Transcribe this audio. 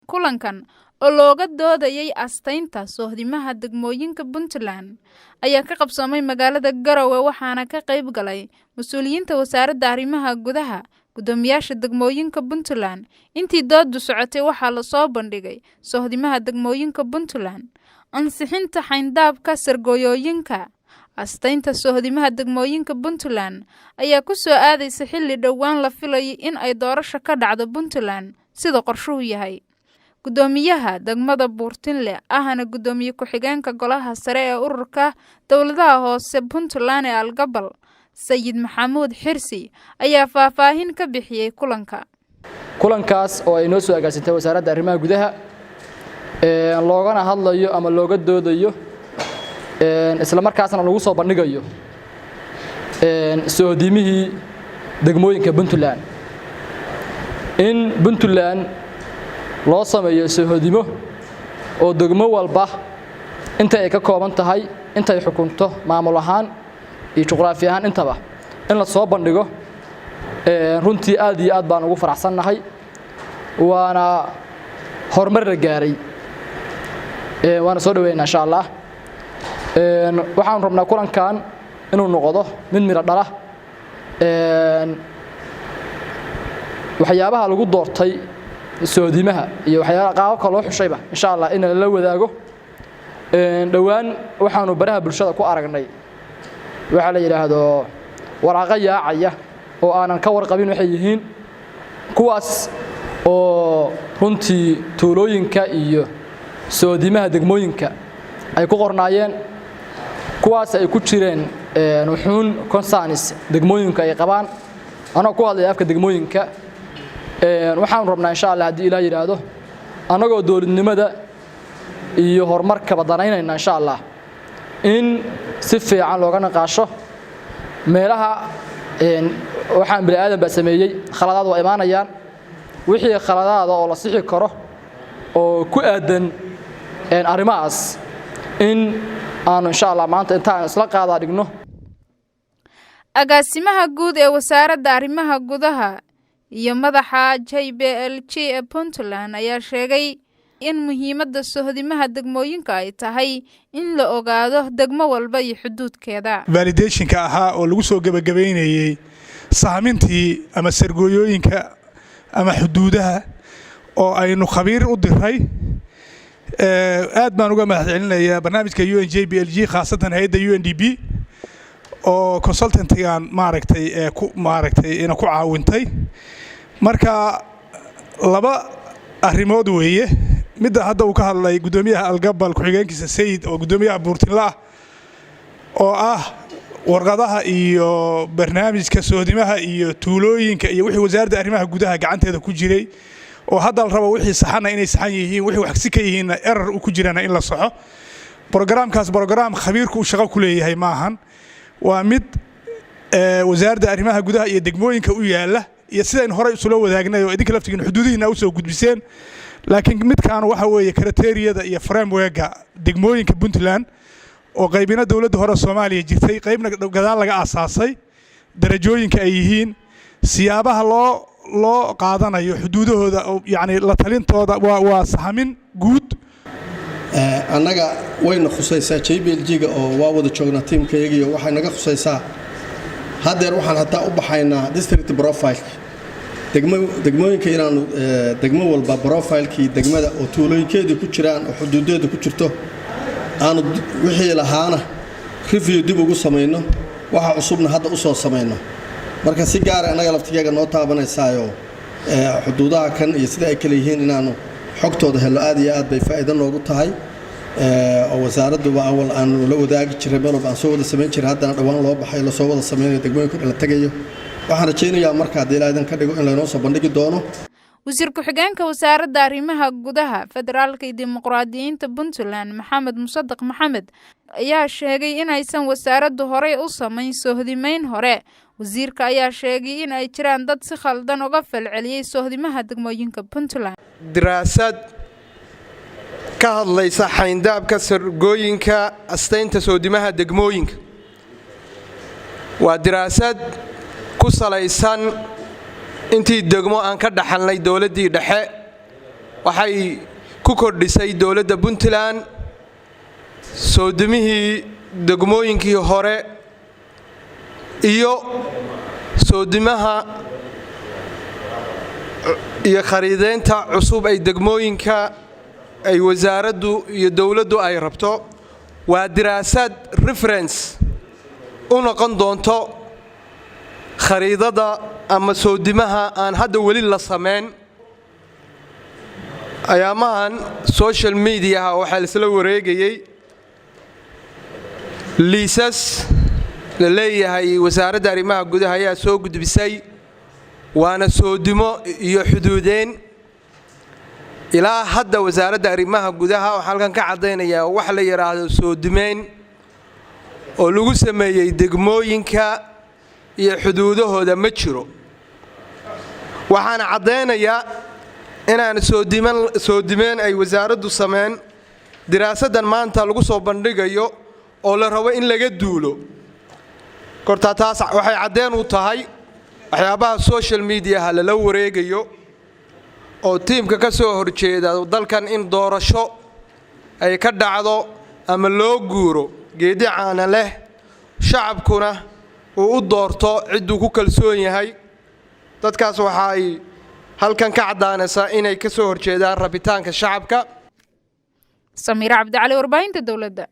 kulankan oo looga doodayay astaynta sohdimaha degmooyinka Puntland ayaa ka qabsamay magaalada Garowe waxaana ka qayb galay mas'uuliyiinta wasaaradda arrimaha gudaha gudoomiyaasha degmooyinka Puntland intii dooddu socotay waxaa la soo bandhigay sohdimaha degmooyinka Puntland ansixinta xayndaabka sargooyooyinka astaynta sohdimaha degmooyinka Puntland ayaa ku soo aadaysa xilli dhawaan la filayay in ay doorasho ka dhacdo Puntland sida qorshuhu yahay gudoomiyaha degmada Buurtinle ahana gudoomiye ku-xigeenka golaha sare ee ururka dawladaha hoose Puntland ee Algabal Sayid Maxamuud Xirsi ayaa faahfaahin ka bixiyay kulankaas oo ay noo soo agaasintay wasaaradda arrimaha gudaha loogana hadlayo ama looga doodayo isla markaasna lagu soo bandhigayo sohdimihii degmooyinka Puntland in Puntland loo sameeyo sohdimo oo degmo walba inta ay ka kooban tahay inta ay xukunto maamul ahaan iyo juqraafi ahaan intaba in la soo bandhigo runtii aad iyo aad baan ugu faraxsanahay waana horumar la gaaray waana soo dhaweynaa insha Allah waxaan rabnaa kulankan inuu noqdo mid miro dhala waxyaabaha lagu doortay sohdimaha iyo waxyaabaha qaabka loo xushayba insha Allah in la wadaago dhawaan waxaanu baraha bulshada ku aragnay waxa la yiraahdo waraqo yaacaya oo aanan ka warqabin waxay yihiin kuwaas oo runtii tuulooyinka iyo sohdimaha degmooyinka ay ku qornaayeen kuwaas ay ku jireen wuxuun concerns degmooyinka ay qabaan anoo ku hadlay afka degmooyinka waxaan rabnaa insha Allah hadii Ilaahay yiraahdo anagoo dawladnimada iyo horumarka badanaynayna insha Allah in si fiican looga naqaasho meelaha waxaan bini'aadam ba sameeyay khaladaad oo imaanayaan wixii khaladaad oo la sixi karo oo ku aadan arimahaas in aan insha Allah maanta intaan isla qaada dhigno agaasimaha guud ee wasaaradda arrimaha gudaha iyo madaxa JBLG ee Puntland ayaa sheegay in muhiimadda sohdimaha degmooyinka ay tahay in la ogaado degmo walba iyo xuduudkeeda validationka ahaa oo lagu soo gabagabeynayay saamintii ama sargooyooyinka ama xuduudaha oo aynu khabiir u diray aad baan uga mahadcelinayaa barnaamijka UNJBLG khaasatan hay'adda UNDP oo consultantigan maaragtay ina ku caawintay marka laba arrimood weeye mid hadda uu ka hadlay gudoomiyaha Algabal ku-xigeenkiisa Sayid oo gudoomiyaha Buurtinle oo ah warqadaha iyo barnaamijka sohdimaha iyo tuulooyinka iyo wixii wasaaradda arrimaha gudaha gacanteeda ku jiray oo hadda la rabo wixii saxana inay saxan yihiin wixii wax si ka yihiin error u ku jirana in la saxo programkaas program khabiirku shaqo ku leeyahay maahan waa mid wasaaradda arrimaha gudaha iyo degmooyinka u yaala iyo sidaan hore isula wadaagnay oo idinka laftigiina xuduudihiina u soo gudbiseen laakiin midkaan waxa weeye criteria-da iyo framework-ga degmooyinka Puntland oo qaybina dawladda hore Soomaaliya jirtay qaybna gadaal laga aasaasay darajooyinka ay yihiin siyaabaha loo qaadanayo xuduudahooda yani la talintooda waa sahamin guud annaga wayna khusaysaa JBLG-ga oo waa wada joognaa teamkayaga iyo waxay naga khusaysaa haddeer waxaan hataa u baxaynaa district profile degmooyinka inaanu degmo walba profile-kii degmada oo tuulooyinkeedii ku jiraan oo xuduudeeda ku jirto aanu wixii lahaana review dib ugu samayno waxa cusubna hadda u soo samayno marka si gaar ah anaga laftigeega noo taabanaysaayoo xuduudaha kan iyo sida ay kala yihiin inaanu xogtooda helo aad iyo aad bay faa'iido noogu tahay oo wasaaradduba awal aanu la wadaagi jiray meel walba aan soo wada samayn jiray haddana dhawaan loo baxay la soo wada samaynayo degmooyinka la tagayo waxaan rajaynayaa marka haddii Ilaahay ka dhigo in laynoo soo bandhigi doono wasiir ku-xigeenka wasaaradda arrimaha gudaha federaalka iyo dimuqraadiyiinta Puntland Maxamed Musaddiq Maxamed ayaa sheegay in aysan wasaaraddu hore u samayn sohdimayn hore wasiirka ayaa sheegay in ay jiraan dad si khaldan uga falceliyay sohdimaha degmooyinka Puntland diraasad ka hadlaysa xayndaabka sargooyinka astaynta sohdimaha degmooyinka waa diraasad ku salaysan intii degmo aan ka dhaxalnay dawladdii dhexe waxay ku kordhisay dowladda Puntland soodimihii degmooyinkii hore iyo soodimaha iyo khariideynta cusub ay degmooyinka ay wasaaraddu iyo dowladdu ay rabto waa diraasad reference u noqon doonto khariidada ama soodimaha aan hadda weli la sameyn. ayaamahan social media waxaa isla wareegayay liisas la leeyahay wasaaradda arrimaha gudaha ayaa soo gudbisay waana soodimo iyo xuduudeyn. ilaa hadda wasaaradda arrimaha gudaha waxaa halkan ka caddaynaya wax la yiraahdo soodimeyn oo lagu sameeyay degmooyinka iyo xuduudahooda ma jiro. waxaana caddaynaya inaan soodimeyn ay wasaaraddu sameyn diraasadan maanta lagu soo bandhigayo oo la rabo in laga duulo. kortaa taas waxay caddeyn u tahay waxyaabaha social media la wareegayo oo tiimka ka soo horjeeda dalkan in doorasho ay ka dhacdo ama loo guuro geedi caana leh shacabkuna uu u doorto ciduu ku kalsoon yahay. dadkaas waxay halkan ka caddaanaysaa inay ka soo horjeedaan rabitaanka shacabka. Samiira Cabdi Cali, warbaahinta dawladda.